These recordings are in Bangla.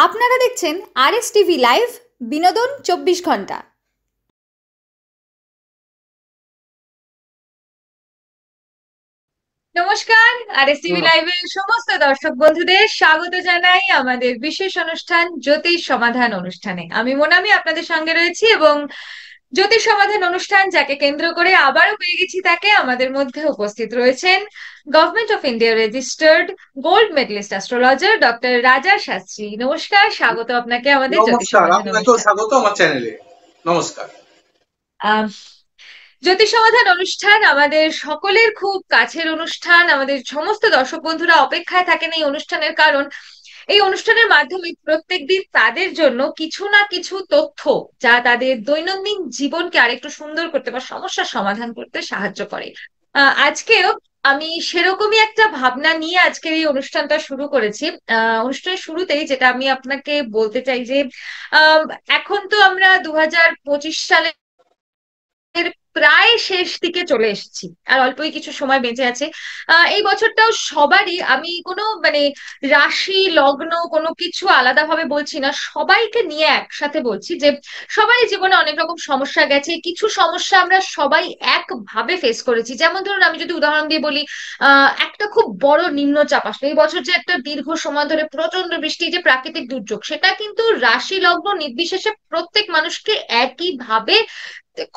আপনারা দেখছেন আরএস টিভি লাইভ, বিনোদন 24 ঘন্টা। নমস্কার। আরএস টিভি লাইভের সমস্ত দর্শক বন্ধুদের স্বাগত জানাই আমাদের বিশেষ অনুষ্ঠান জ্যোতিষ সমাধান অনুষ্ঠানে। আমি মোনামি আপনাদের সঙ্গে রয়েছি এবং জ্যোতিষ সমাধান অনুষ্ঠান যাকে কেন্দ্র করে আবারও পেয়ে গেছি, তাকে আমাদের মধ্যে উপস্থিত রয়েছেন government of India registered gold medallist astrologer doctor Raja Shastri. নমস্কার, স্বাগত আপনাকে আমাদের জ্যোতিষ নমস্কার, সমাধান আপনাকেও অনুষ্ঠান। স্বাগত আমার চ্যানেলে। নমস্কার। জ্যোতিষ সমাধান অনুষ্ঠান আমাদের সকলের খুব কাছের অনুষ্ঠান। আমাদের সমস্ত দর্শক বন্ধুরা অপেক্ষায় থাকেন এই অনুষ্ঠানের, কারণ এই অনুষ্ঠানের মাধ্যমে প্রত্যেকদিন তাদের জন্য কিছু না কিছু তথ্য যা তাদের দৈনন্দিন জীবনকে আরেকটু সুন্দর করতে বা সমস্যার সমাধান করতে সাহায্য করে। আজকেও আমি সেরকমই একটা ভাবনা নিয়ে আজকের এই অনুষ্ঠানটা শুরু করেছি। অনুষ্ঠানের শুরুতেই যেটা আমি আপনাকে বলতে চাই যে আহ এখন তো আমরা 2025 সালে প্রায় শেষ দিকে চলে এসেছি, আর অল্পই কিছু সময় বেঁচে আছে। এই বছরটাও সবারই, আমি কোনো রাশি লগ্ন কোনো কিছু আলাদাভাবে বলছি না, সবাইকে নিয়ে একসাথে বলছি যে সবাই জীবনে অনেক রকম সমস্যা গেছে। কিছু সমস্যা আমরা সবাই একভাবে ফেস করেছি। যেমন ধরুন, আমি যদি উদাহরণ দিয়ে বলি, একটা খুব বড় নিম্নচাপ আসলো এই বছর, যে একটা দীর্ঘ সময় ধরে প্রচন্ড বৃষ্টি, যে প্রাকৃতিক দুর্যোগ, সেটা কিন্তু রাশি লগ্ন নির্বিশেষে প্রত্যেক মানুষকে একইভাবে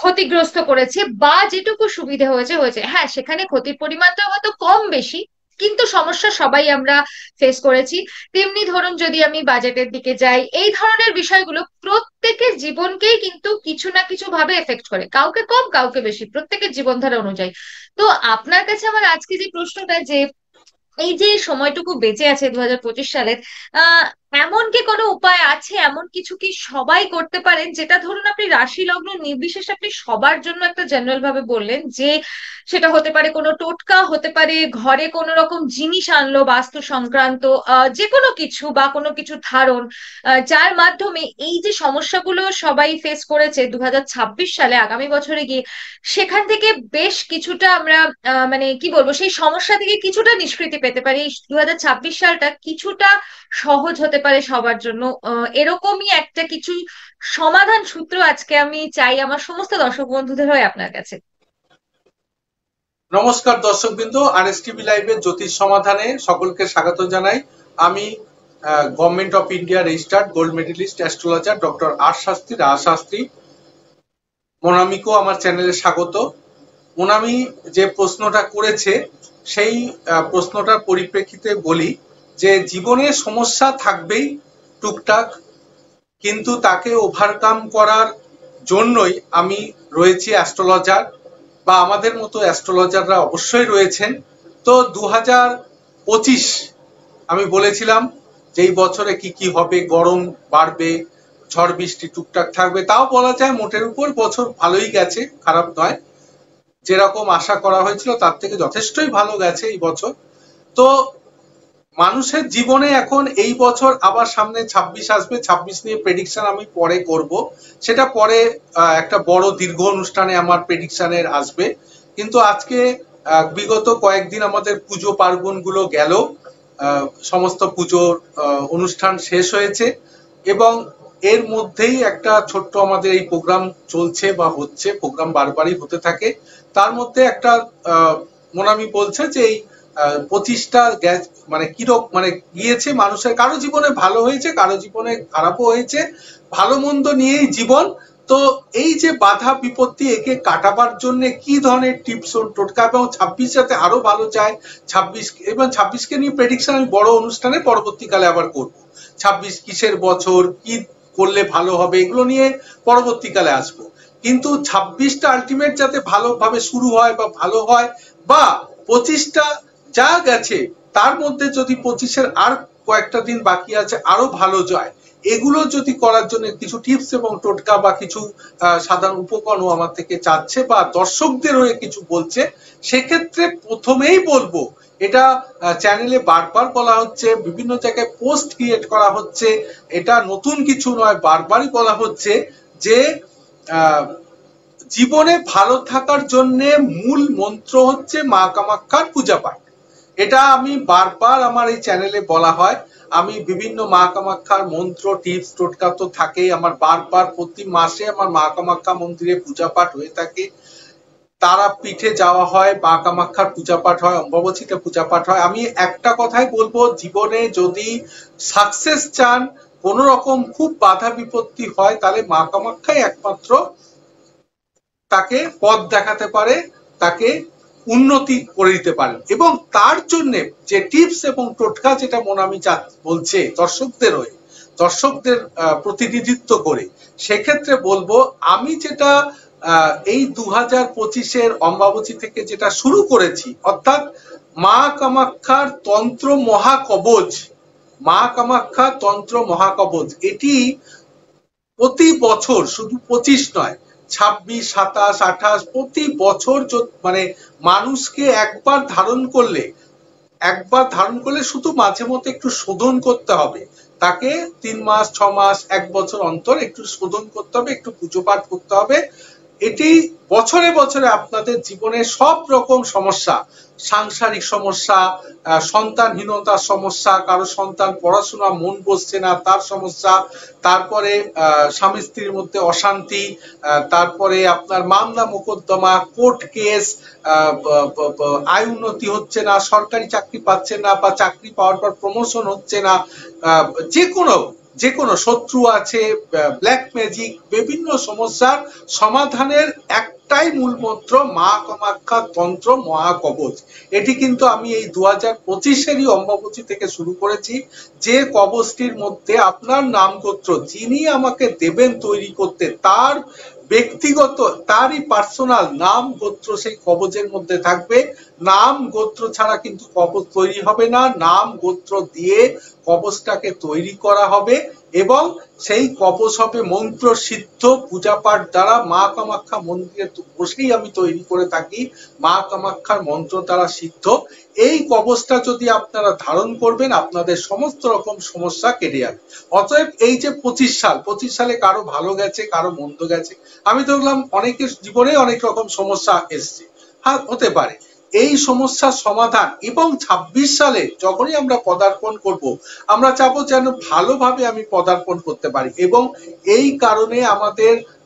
ক্ষতিগ্রস্ত করেছে, বা যেটুকু সুবিধা হয়েছে হয়েছে। হ্যাঁ, সেখানে ক্ষতির পরিমাণটা হয়তো কম বেশি, কিন্তু সমস্যা সবাই আমরা ফেস করেছি। তেমনি ধরুন, যদি আমি বাজেটের দিকে যাই, এই ধরনের বিষয়গুলো প্রত্যেকের জীবনকেই কিন্তু কিছু না কিছু ভাবে এফেক্ট করে, কাউকে কম কাউকে বেশি, প্রত্যেকের জীবনধারা অনুযায়ী। তো আপনার কাছে আমার আজকে যে প্রশ্নটা, যে এই যে সময়টুকু বেঁচে আছে 2025 সালের, আহ এমন কি কোনো উপায় আছে, এমন কিছু কি সবাই করতে পারেন, যেটা ধরুন আপনি রাশি লগ্ন নির্বিশেষে আপনি সবার জন্য একটা জেনারেল ভাবে বললেন, যে সেটা হতে পারে কোনো টোটকা, হতে পারে ঘরে কোনো রকম জিনিস আনলো বাস্তু সংক্রান্ত, যে কোনো কিছু বা কোনো কিছু ধারণ, যার মাধ্যমে এই যে সমস্যাগুলো সবাই ফেস করেছে 2026 সালে, আগামী বছরে গিয়ে সেখান থেকে বেশ কিছুটা আমরা মানে কি বলবো, সেই সমস্যা থেকে কিছুটা নিষ্কৃতি পেতে পারি, 2026 সালটা কিছুটা সহজ হতে পারে সবার জন্য। এরকমই একটা কিছু সমাধান সূত্র আজকে আমি চাই আমার সমস্ত দর্শক বন্ধুদের হয়ে আপনার কাছে। নমস্কার দর্শকবৃন্দ, আরএস টিভি লাইভের জ্যোতিষ সমাধানে সকলকে স্বাগত জানাই। আমি government of India registered gold medallist astrologer doctor R Shastri, Raj Shastri. মোনামিকেও আমার চ্যানেলে স্বাগত। মোনামি যে প্রশ্নটা করেছে, সেই প্রশ্নটার পরিপ্রেক্ষিতে বলি যে জীবনে সমস্যা থাকবেই টুকটাক, কিন্তু তাকে ওভারকাম করার জন্যই আমি রয়েছি অ্যাস্ট্রোলজার, বা আমাদের মতো অ্যাস্ট্রোলজাররা অবশ্যই রয়েছেন। তো 2025 আমি বলেছিলাম যে এই বছরে কি কি হবে, গরম বাড়বে, ঝড় বৃষ্টি টুকটাক থাকবে, তাও বলা যায় মোটের উপর বছর ভালোই গেছে, খারাপ নয়। যেরকম আশা করা হয়েছিল তার থেকে যথেষ্টই ভালো গেছে এই বছর। তো মানুষের জীবনে এখন এই বছর আবার সামনে 26 আসবে, 26 নিয়ে প্রেডিকশন আমি পরে করব, সেটা পরে একটা বড় দীর্ঘ অনুষ্ঠানে আমার প্রেডিকশনের আসবে। কিন্তু আজকে বিগত কয়েকদিন আমাদের পুজো পার্বণ গুলো গেল, সমস্ত পুজোর অনুষ্ঠান শেষ হয়েছে, এবং এর মধ্যেই একটা ছোট্ট আমাদের এই প্রোগ্রাম চলছে বা হচ্ছে, প্রোগ্রাম বারবারই হতে থাকে। তার মধ্যে একটা মোনামি বলছে যে এই 25টা গ্যাস মানে কিরকম মানে গিয়েছে মানুষের, কারো জীবনে ভালো হয়েছে, কারো জীবনে খারাপও হয়েছে, ভালো মন্দ নিয়েই জীবন। তো এই যে বাধা বিপত্তি, একে কাটাবার জন্য কি ধরনের টিপস ও টোটকা, এবং 26 যাতে আরো ভালো যায়, 26 এবং 26কে নিয়ে প্রেডিকশন আমি বড় অনুষ্ঠানে পরবর্তীকালে আবার করব। 26 কিসের বছর, কি করলে ভালো হবে, এগুলো নিয়ে পরবর্তীকালে আসবো। কিন্তু 26টা আলটিমেট যাতে ভালোভাবে শুরু হয় বা ভালো হয়, বা 25টা যা গেছে তার মধ্যে যদি 25-এর আর কয়েকটা দিন বাকি আছে আরো ভালো যায়, এগুলো যদি করার জন্য কিছু টিপস এবং টোটকা বা কিছু সাধারণ উপকরণ আমার থেকে চাচ্ছে বা দর্শকদের হয়ে কিছু বলছে, সেক্ষেত্রে প্রথমেই বলবো, এটা চ্যানেলে বারবার বলা হচ্ছে, বিভিন্ন জায়গায় পোস্ট ক্রিয়েট করা হচ্ছে, এটা নতুন কিছু নয়, বারবারই বলা হচ্ছে যে জীবনে ভালো থাকার জন্য মূল মন্ত্র হচ্ছে মা কামাখ্যার পূজা পাঠ। এটা আমি বারবার আমার এই চ্যানেলে বলা হয়। আমি বিভিন্ন মা কামাখ্যার মন্ত্র টিপস টোটকা তো থাকেই, আমার বারবার প্রতি মাসে আমার মা কামাখ্যা মন্দিরে পূজা পাঠ হয়ে থাকে, তারাপীঠে যাওয়া হয়, মা কামাখ্যার পূজা পাঠ হয়, অম্বাবচীতে পূজা পাঠ হয়। আমি একটা কথাই বলবো, জীবনে যদি সাকসেস চান, কোন রকম খুব বাধা বিপত্তি হয়, তাহলে মা কামাখ্যাই একমাত্র তাকে পথ দেখাতে পারে, তাকে উন্নতি করে দিতে পারেন। এবং তার জন্য যে টিপস এবং টোটকা যেটা মোনামি বলছে দর্শকদের প্রতিনিধিত্ব করে, সেক্ষেত্রে বলবো আমি যেটা এই 2025-এর অম্বাবচী থেকে যেটা শুরু করেছি, অর্থাৎ মা কামাখ্যার তন্ত্র মহাকবচ, মা কামাখ্যা তন্ত্র মহাকবচ, এটি প্রতি বছর, শুধু 25 নয়, 26, 27, 28 প্রতি বছর মানে মানুষকে একবার ধারণ করলে শুধু মাঝে মধ্যে একটু শোধন করতে হবে, তাকে 3 মাস 6 মাস 1 বছর অন্তর একটু শোধন করতে হবে, একটু পুজো পাঠ করতে হবে। এটি বছরে বছরে আপনাদের জীবনে সব রকম সমস্যা, সাংসারিক সমস্যা, সন্তানহীনতার সমস্যা, কারো সন্তান পড়াশোনা মন বসছে না তার সমস্যা, তারপরে স্বামী স্ত্রীর মধ্যে অশান্তি, তারপরে আপনার মামলা মোকদ্দমা, কোর্ট কেস, আয় উন্নতি হচ্ছে না, সরকারি চাকরি পাচ্ছেন না, বা চাকরি পাওয়ার পর প্রমোশন হচ্ছে না, যে কোনো শত্রু আছে, ব্ল্যাক ম্যাজিক, বিভিন্ন সমস্যার সমাধানের একটাই মূল মন্ত্র মা কামাখ্যা তন্ত্র মহাকবচ। এটি কিন্তু আমি এই 2025-এরই অম্বাবচী থেকে শুরু করেছি, যে কবচটির মধ্যে আপনার নাম গোত্র যিনি আমাকে দেবেন তৈরি করতে, তার ব্যক্তিগত, তারই পার্সোনাল নাম গোত্র সেই কবচের মধ্যে থাকবে। নাম গোত্র ছাড়া কিন্তু কবচ তৈরি হবে না, নাম গোত্র দিয়ে কবচটাকে তৈরি করা হবে, এবং সেই কবচ হবে মন্ত্র সিদ্ধ, পূজা পাঠ দ্বারা মা কামাখ্যা মন্দিরে বসেই আমি তৈরি করে থাকি, মা কামাখ্যার মন্ত্র দ্বারা সিদ্ধ। এই কবচটা যদি আপনারা ধারণ করবেন, আপনাদের সমস্ত রকম সমস্যা কেটে যাবে। অতএব এই যে 25 সালে কারো ভালো গেছে, কারো মন্দ গেছে, আমি দেখলাম অনেকের জীবনে অনেক রকম সমস্যা এসছে, হ্যাঁ হতে পারে, এই সমস্যার সমাধান। এবং 26 সালে যখনই আমরা পদার্পণ করব, আমরা চাবো যেন ভালোভাবে আমি পদার্পণ করতে পারি, এবং এই কারণে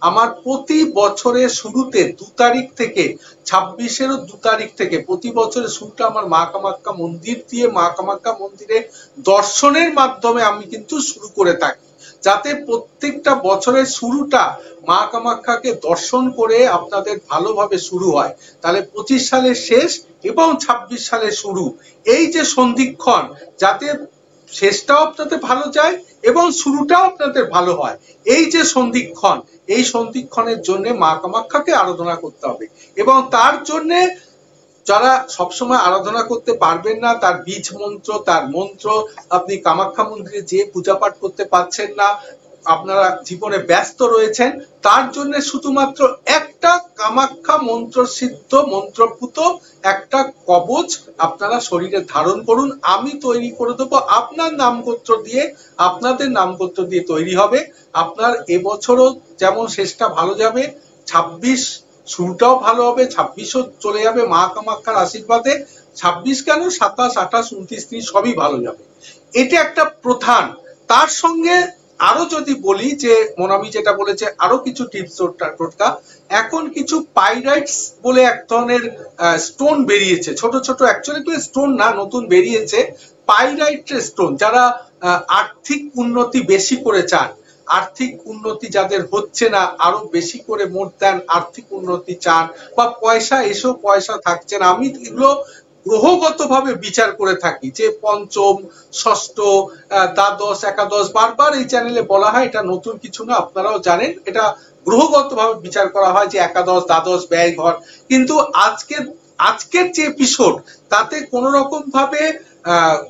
আমার প্রতি বছরের শুরুতে 2 তারিখ থেকে, 26-এরও 2 তারিখ থেকে প্রতি বছরের শুরুটা আমার মা কামাখ্যা মন্দির দিয়ে, মা কামাখ্যা মন্দিরে দর্শনের মাধ্যমে আমি কিন্তু শুরু করে থাকি, যাতে প্রত্যেকটা বছরের শুরুটা মা কামাখ্যাকে দর্শন করে আপনাদের ভালোভাবে শুরু হয়। তাহলে 25 সালের শেষ এবং 26 সালের শুরু, এই যে সন্ধিক্ষণ, যাতে শেষটাও আপনাদের ভালো যায় এবং শুরুটাও আপনাদের ভালো হয়, এই যে সন্ধিক্ষণ, এই সন্ধিক্ষণের জন্য মা কামাখ্যাকে আরাধনা করতে হবে। এবং তার জন্য যারা সবসময় আরাধনা করতে পারবেন না, তার বীজ মন্ত্র, তার মন্ত্র আপনি কামাখ্যা মন্দিরে যে পূজা পাঠ করতে পারছেন না, আপনারা জীবনে ব্যস্ত রয়েছেন, তার জন্য শুধুমাত্র একটা কামাখ্যা মন্ত্র সিদ্ধ মন্ত্রপুত একটা কবচ আপনারা শরীরে ধারণ করুন, আমি তৈরি করে দেবো আপনার নামগোত্র দিয়ে, আপনাদের নামগোত্র দিয়ে তৈরি হবে। আপনার এবছরও যেমন শেষটা ভালো যাবে, 26 শুরুটাও ভালো হবে, 26ও চলে যাবে মা কামাখ্যার আশীর্বাদে। 26 কেন, 27, 28, 29, 30 সবই ভালো যাবে। এটা একটা প্রধান। তার সঙ্গে আরো যদি বলি যে মোনামি যেটা বলেছে, আরো কিছু টিপস টোটকা, এখন কিছু পাইরাইটস বলে এক ধরনের স্টোন বেরিয়েছে, ছোট ছোট, অ্যাকচুয়ালি স্টোন না, নতুন বেরিয়েছে পাইরাইট স্টোন। যারা আর্থিক উন্নতি বেশি করে চান, আর্থিক উন্নতি যাদের হচ্ছে না, আরো বেশি করে মোর দেন আর্থিক উন্নতি চান, বা পয়সা এসেও পয়সা থাকছে না, আমি এগুলো গ্রহগতভাবে বিচার করে থাকি, যে পঞ্চম, ষষ্ঠ, দ্বাদশ, একাদশ, বারবার এই চ্যানেলে বলা হয়, এটা নতুন কিছু না, আপনারাও জানেন, এটা গ্রহগতভাবে বিচার করা হয় যে একাদশ, দ্বাদশ, ব্যয় ঘর। কিন্তু আজকের যে এপিসোড, তাতে কোন রকম ভাবে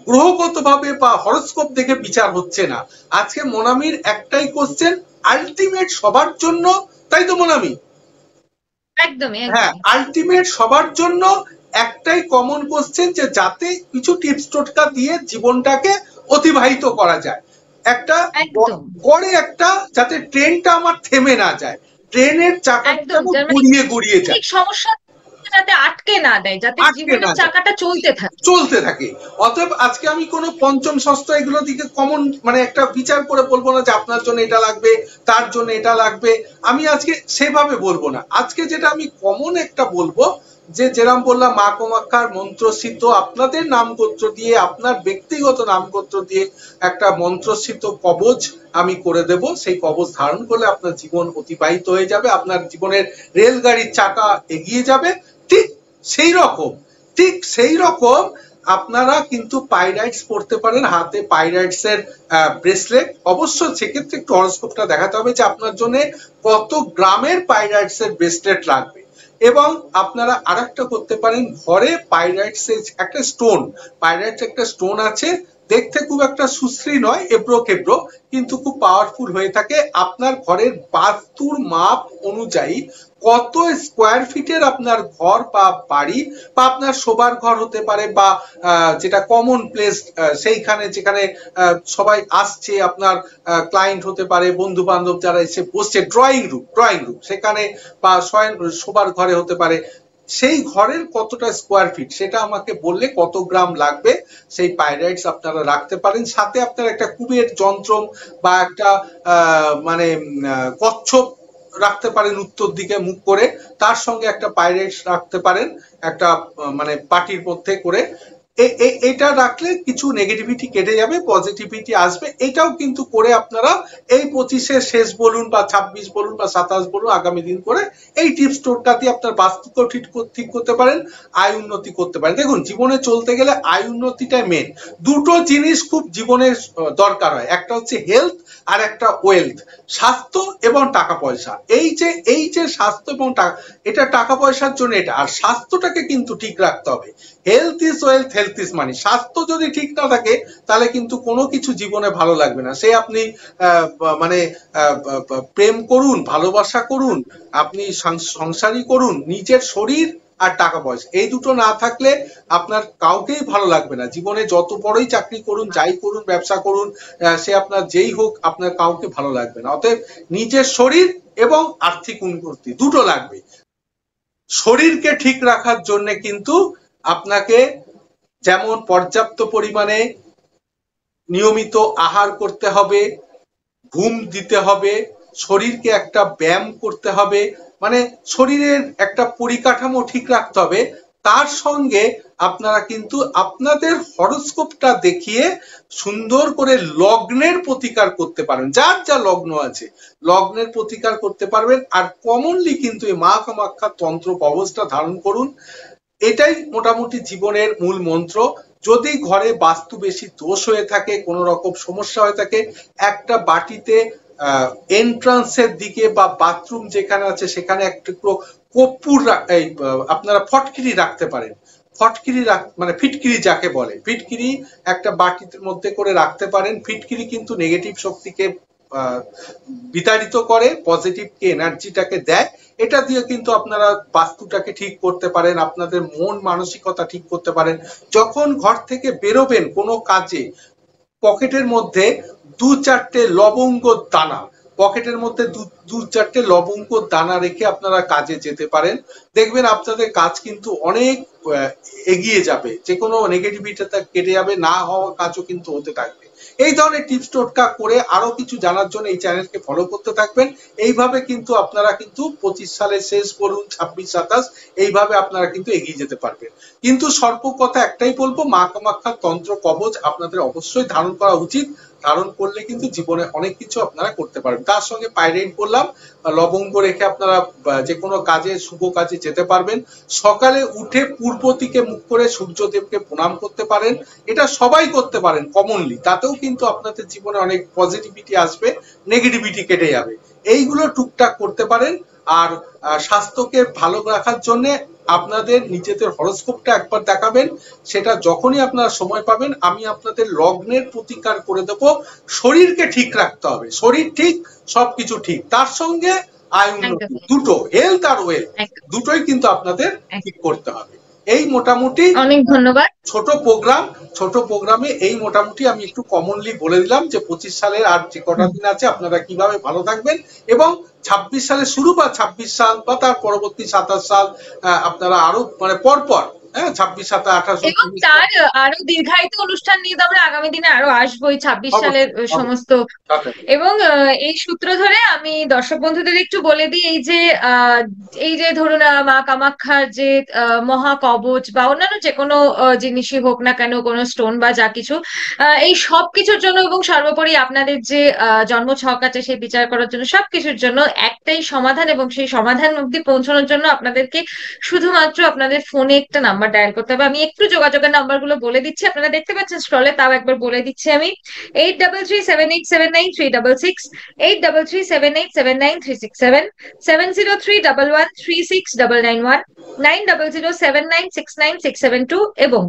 গ্রহগতভাবে বা হরোস্কোপ দেখে বিচার হচ্ছে না। আজকে মোনামির একটাই কোশ্চেন, আলটিমেট সবার জন্য, তাই তো মোনামি? একদমই, হ্যাঁ, আলটিমেট সবার জন্য একটাই কমন কোশ্চেন, যে যাতে কিছু টিপস টোটকা দিয়ে জীবনটাকে অতিবাহিত করা যায়, একটা করে একটা, যাতে ট্রেনটা আমার থেমে না যায়, ট্রেনের চাকাটা গুড়িয়ে যায়। সমস্যা যাতে আটকে না দেয়, যাতে জীবনের চাকাটা চলতে থাকে। অতএব আজকে আমি কোনো পঞ্চম ষষ্ঠ এগুলো দিকে কমন মানে একটা বিচার করে বলবো না যে আপনার জন্য এটা লাগবে, তার জন্য এটা লাগবে, আমি আজকে সেভাবে বলবো না। আজকে যেটা আমি কমন একটা বলবো, যে যেরকম বললাম মা কামাখ্যার মন্ত্রসিদ্ধ আপনাদের নামগোত্র দিয়ে, আপনার ব্যক্তিগত নামগোত্র দিয়ে একটা মন্ত্রসিদ্ধ কবচ আমি করে দেব। সেই কবচ ধারণ করলে আপনার জীবন অতিবাহিত হয়ে যাবে, আপনার জীবনের রেলগাড়ির চাকা এগিয়ে যাবে। ঠিক সেই রকম আপনারা কিন্তু পাইরাইটস পড়তে পারেন, হাতে পাইরাইটস এর ব্রেসলেট। অবশ্য সেক্ষেত্রে একটু হরোস্কোপটা দেখাতে হবে যে আপনার জন্য কত গ্রামের পাইরাইটস এর ব্রেসলেট লাগবে। এবং আপনারা আরেকটা করতে পারেন, ঘরে পাইরাইটস এর একটা স্টোন, পাইরাইটস একটা স্টোন আছে, দেখতে খুব একটা সুশ্রী নয়, এবড়ো খেবড়ো, কিন্তু খুব পাওয়ারফুল হয়ে থাকে। আপনার ঘরের বাস্তুর মাপ অনুযায়ী কত স্কোয়ার ফিটের আপনার ঘর বা বাড়ি, বা আপনার শোবার ঘর হতে পারে, বা যেটা কমন প্লেস সেইখানে যেখানে সবাই আসছে, আপনার ক্লায়েন্ট হতে পারে, বন্ধু বান্ধব যারা এসে বসছে, ড্রয়িং রুম সেখানে, বা শোবার ঘরে হতে পারে, সেই ঘরের কতটা স্কোয়ার ফিট সেটা আমাকে বললে কত গ্রাম লাগবে সেই পাইরাইটস আপনারা রাখতে পারেন। সাথে আপনার একটা কুবের যন্ত্র বা একটা মানে কচ্ছপ রাখতে পারেন উত্তর দিকে মুখ করে, তার সঙ্গে একটা পাইরাইটস রাখতে পারেন একটা মানে পাটির মধ্যে করে। এটা রাখলে কিছু নেগেটিভিটি কেটে যাবে, পজিটিভিটি আসবে। এটাও কিন্তু করে আপনারা এই 25-এর শেষ বলুন বা 26 বলুন বা 27 বলুন, আগামী দিন করে এই টিপস টোটকা দিয়ে আপনার বাস্তুকেও ঠিক করতে পারেন, আয় উন্নতি করতে পারেন। দেখুন, জীবনে চলতে গেলে আয় উন্নতিটাই মেন। দুটো জিনিস খুব জীবনে দরকার হয়, একটা হচ্ছে হেলথ আর একটা ওয়েলথ, স্বাস্থ্য এবং টাকা পয়সা। এই যে স্বাস্থ্য এবং এটা টাকা পয়সার জন্য এটা, আর স্বাস্থ্যটাকে কিন্তু ঠিক রাখতে হবে। Health is wealth, health is money. স্বাস্থ্য যদি ঠিক না থাকে তাহলে কিন্তু কোনো কিছু জীবনে ভালো লাগবে না। সে আপনি মানে প্রেম করুন, ভালোবাসা করুন, আপনি সংসারই করুন, নিজের শরীর আর টাকা পয়সা এই দুটো না থাকলে আপনার কাউকেই ভালো লাগবে না। জীবনে যত বড়ই চাকরি করুন, যাই করুন, ব্যবসা করুন, সে আপনার যেই হোক, আপনার কাউকে ভালো লাগবে না। অতএব নিজের শরীর এবং আর্থিক উন্নতি দুটো লাগবে। শরীরকে ঠিক রাখার জন্য কিন্তু আপনাকে যেমন পর্যাপ্ত পরিমাণে নিয়মিত আহার করতে হবে, ঘুম দিতে হবে, শরীরকে একটা ব্যায়াম করতে হবে, মানে শরীরের একটা পরিকাঠামো ঠিক রাখতে হবে। তার সঙ্গে আপনারা কিন্তু আপনাদের হরোস্কোপটা দেখিয়ে সুন্দর করে লগ্নের প্রতিকার করতে পারেন। যার যা লগ্ন আছে লগ্নের প্রতিকার করতে পারবেন। আর কমনলি কিন্তু এই মা কামাখ্যা তন্ত্র কবচটা ধারণ করুন, এটাই মোটামুটি জীবনের মূল মন্ত্র। যদি ঘরে বাস্তু বেশি দোষ হয়ে থাকে, কোন রকম সমস্যা হয়ে থাকে, একটা বাটিতে এন্ট্রান্সের দিকে বা বাথরুম যেখানে আছে সেখানে একটা কর্পূর আপনারা ফটকিরি রাখতে পারেন। ফটকিরি মানে ফিটকিরি যাকে বলে, ফিটকিরি একটা বাটির মধ্যে করে রাখতে পারেন। ফিটকিরি কিন্তু নেগেটিভ শক্তিকে বিতাড়িত করে, পজিটিভকে এনার্জিটাকে দেয়। এটা দিয়ে কিন্তু আপনারা বাস্তুটাকে ঠিক করতে পারেন, আপনাদের মন মানসিকতা ঠিক করতে পারেন। যখন ঘর থেকে বেরোবেন কোনো কাজে, পকেটের মধ্যে 2-4টে লবঙ্গ দানা, পকেটের মধ্যে 2-4টে লবঙ্গ দানা রেখে আপনারা কাজে যেতে পারেন। দেখবেন আপনাদের কাজ কিন্তু অনেক এগিয়ে যাবে, যে কোনো নেগেটিভিটিটা কেটে যাবে, না হওয়া কাজও কিন্তু হতে থাকবে। এই ধরনের টিপস টোটকা করে আরো কিছু জানার জন্য এই চ্যানেলকে ফলো করতে থাকবেন। এইভাবে কিন্তু আপনারা কিন্তু 25 সালের শেষ বলুন, 26-27 এইভাবে আপনারা কিন্তু এগিয়ে যেতে পারবেন। কিন্তু সর্ব কথা একটাই বলবো, মা কামাখ্যার তন্ত্র কবচ আপনাদের অবশ্যই ধারণ করা উচিত। ধারণ করলে কিন্তু জীবনে অনেক কিছু আপনারা করতে পারবেন। তার সঙ্গে পাইরাইট বললাম, লবঙ্গ রেখে আপনারা যে কোনো কাজে, শুভ কাজে যেতে পারবেন। সকালে উঠে পূর্ব দিকে মুখ করে সূর্যদেবকে প্রণাম করতে পারেন। এটা সবাই করতে পারেন কমনলি, তাতেও কিন্তু আপনাদের জীবনে অনেক পজিটিভিটি আসবে, নেগেটিভিটি কেটে যাবে। এইগুলো টুকটাক করতে পারেন। আর স্বাস্থ্যকে ভালো রাখার জন্য আপনাদের নিজেদের হরোস্কোপটা একবার দেখাবেন, সেটা যখনই আপনারা সময় পাবেন আমি আপনাদের লগ্নের প্রতিকার করে দেব। শরীরকে ঠিক রাখতে হবে, শরীর ঠিক, সবকিছু ঠিক, তার সঙ্গে আয় উন্নতি, দুটো হেলথ আর ওয়েলথ দুটোই কিন্তু আপনাদের ঠিক করতে হবে। এই মোটামুটি অনেক ধন্যবাদ। ছোট প্রোগ্রামে এই মোটামুটি আমি একটু কমনলি বলে দিলাম যে 25 সালের আর যে কটা দিন আছে আপনারা কিভাবে ভালো থাকবেন, এবং 26 সালের শুরু বা 26 সাল বা তার পরবর্তী 27 সাল আপনারা আরো মানে পরপর 26, 27, 28 এবং তার আরো দীর্ঘায়িত অনুষ্ঠান নিয়ে তো আমরা আগামী দিনে আরো আসবো 26 সালের সমস্ত। এবং এই সূত্র ধরে আমি দর্শক বন্ধুদের একটু বলে দিই, এই যে ধরুন মা কামাখ্যার যে মহা কবচ বা অন্যান্য যে কোনো জিনিসই হোক না কেন, কোনো স্টোন বা যা কিছু, এই সব কিছুর জন্য এবং সর্বোপরি আপনাদের যে জন্ম ছক আছে সেই বিচার করার জন্য সবকিছুর জন্য একটাই সমাধান, এবং সেই সমাধান অব্দি পৌঁছানোর জন্য আপনাদেরকে শুধুমাত্র আপনাদের ফোনে একটা নাম্বার ডায়াল করতে হবে। আমি একটু যোগাযোগের নাম্বার গুলো বলে দিচ্ছি, আপনারা দেখতে পাচ্ছেন স্ক্রলে, তাও একবার বলে দিচ্ছি আমি। 8337879366, 8337879367, 7031136991, 9007969672 এবং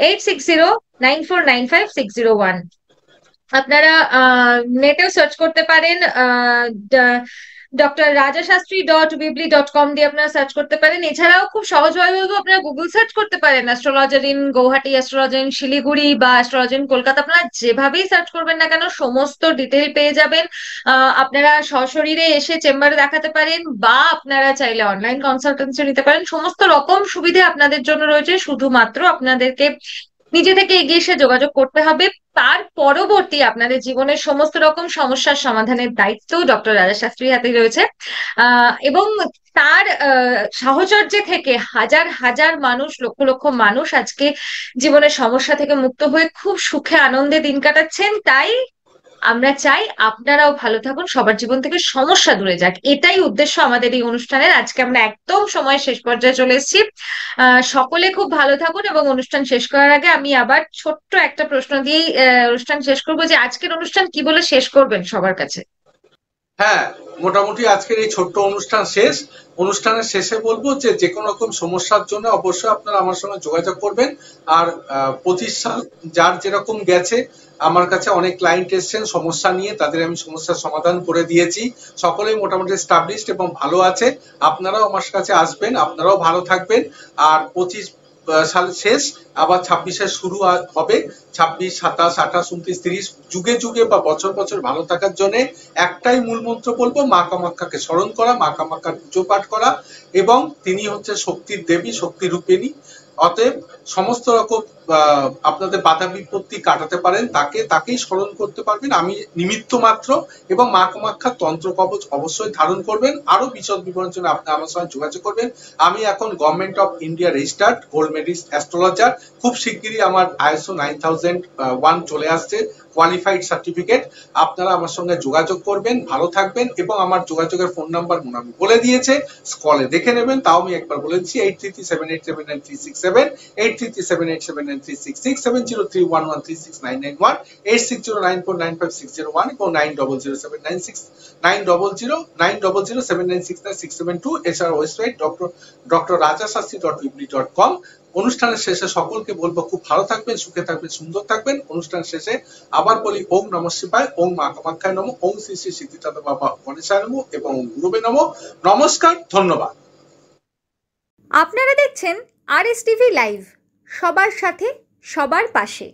8609495601। আপনারা নেটেও সার্চ করতে পারেন, drrajashastri.weebly.com দিয়ে আপনারা সার্চ করতে পারেন। এছাড়াও খুব সহজভাবে আপনারা গুগল সার্চ করতে পারেন astrologer in Gauhati, astrologer in Siliguri বা অ্যাস্ট্রোলজার ইন কলকাতা। আপনারা যেভাবেই সার্চ করবেন না কেন সমস্ত ডিটেল পেয়ে যাবেন। আপনারা সশরীরে এসে চেম্বারে দেখাতে পারেন বা আপনারা চাইলে অনলাইন কনসালটেন্সি নিতে পারেন। সমস্ত রকম সুবিধা আপনাদের জন্য রয়েছে, শুধুমাত্র আপনাদেরকে নিজে থেকে এগিয়ে এসে যোগাযোগ করতে হবে। তার পরবর্তী আপনাদের জীবনের সমস্ত রকম সমস্যার সমাধানের দায়িত্ব ডক্টর রাজা শাস্ত্রীর হাতে রয়েছে। এবং তার সাহচর্যে থেকে হাজার হাজার মানুষ, লক্ষ লক্ষ মানুষ আজকে জীবনের সমস্যা থেকে মুক্ত হয়ে খুব সুখে আনন্দে দিন কাটাচ্ছেন। তাই আমরা চাই আপনারাও ভালো থাকুন, সবার জীবন থেকে সমস্যা দূরে যাক, এটাই উদ্দেশ্য আমাদের এই অনুষ্ঠানের। আজকে আমরা একদম সময় শেষ পর্যায়ে চলে এসেছি। সকলে খুব ভালো থাকুন, এবং অনুষ্ঠান শেষ করার আগে আমি আবার ছোট্ট একটা প্রশ্ন দিয়েই অনুষ্ঠান শেষ করবো, যে আজকের অনুষ্ঠান কি বলে শেষ করবেন সবার কাছে? হ্যাঁ, মোটামুটি আজকের এই ছোট্ট অনুষ্ঠান শেষ। অনুষ্ঠানের শেষে বলবো যে কোনো রকম সমস্যার জন্য অবশ্যই আপনারা আমার সঙ্গে যোগাযোগ করবেন। আর 25 সাল যার যেরকম গেছে, আমার কাছে অনেক ক্লায়েন্ট এসেছেন সমস্যা নিয়ে, তাদের আমি সমস্যার সমাধান করে দিয়েছি। সকলেই মোটামুটি এস্টাবলিশড এবং ভালো আছে। আপনারাও আমার কাছে আসবেন, আপনারাও ভালো থাকবেন। আর 25 সাল শেষ, আবার 26-এর শুরু হবে। 26, 27, 28, 29, 30 যুগে যুগে বা বছর বছর ভালো থাকার জন্য একটাই মূল মন্ত্র বলবো, মা কামাখ্যাকে স্মরণ করা, মা কামাখ্যার পুজো পাঠ করা, এবং তিনি হচ্ছে শক্তির দেবী, শক্তি রূপিণী। অতএব সমস্ত রকম আপনাদের বাধা বিপত্তি কাটাতে পারেন তাকেই স্মরণ করতে পারবেন। আমি নিমিত্ত মাত্র, এবং মা কামাখ্যার তন্ত্র কবচ অবশ্যই ধারণ করবেন। আরো বিশদ বিবরণের জন্য আপনি আমার সঙ্গে যোগাযোগ করবেন। আমি এখন government of India registered gold medallist astrologer. খুব শিগগিরই আমার ISO 9001 চলে আসছে, কোয়ালিফাইড সার্টিফিকেট। আপনারা আমার সঙ্গে যোগাযোগ করবেন, ভালো থাকবেন। এবং আমার যোগাযোগের ফোন নাম্বার আমি বলে দিয়েছে, স্ক্রলে দেখে নেবেন, তাও আমি একবার বলে দিচ্ছি, 8337879367, 8337879366, 7031136991, 8609495601 এবং 9007969007969672। এছাড়া ওয়েবসাইট drrajashastri.weebly.com। অনুষ্ঠানের শেষে সকলকে বলবো খুব ভালো থাকবেন, সুখে থাকবেন, সুন্দর থাকবেন। অনুষ্ঠান শেষে আবার বলি, ওম নমঃ শিবায়, ওম মা কামাখ্যায় নমঃ, ওম শ্রী শ্রী সিদ্ধিদাতা বাবা গণেশায় নমঃ এবং গুরুবে নমঃ। নমস্কার, ধন্যবাদ। আপনারা দেখছেন RSTV লাইভ, সবার সাথে সবার পাশে।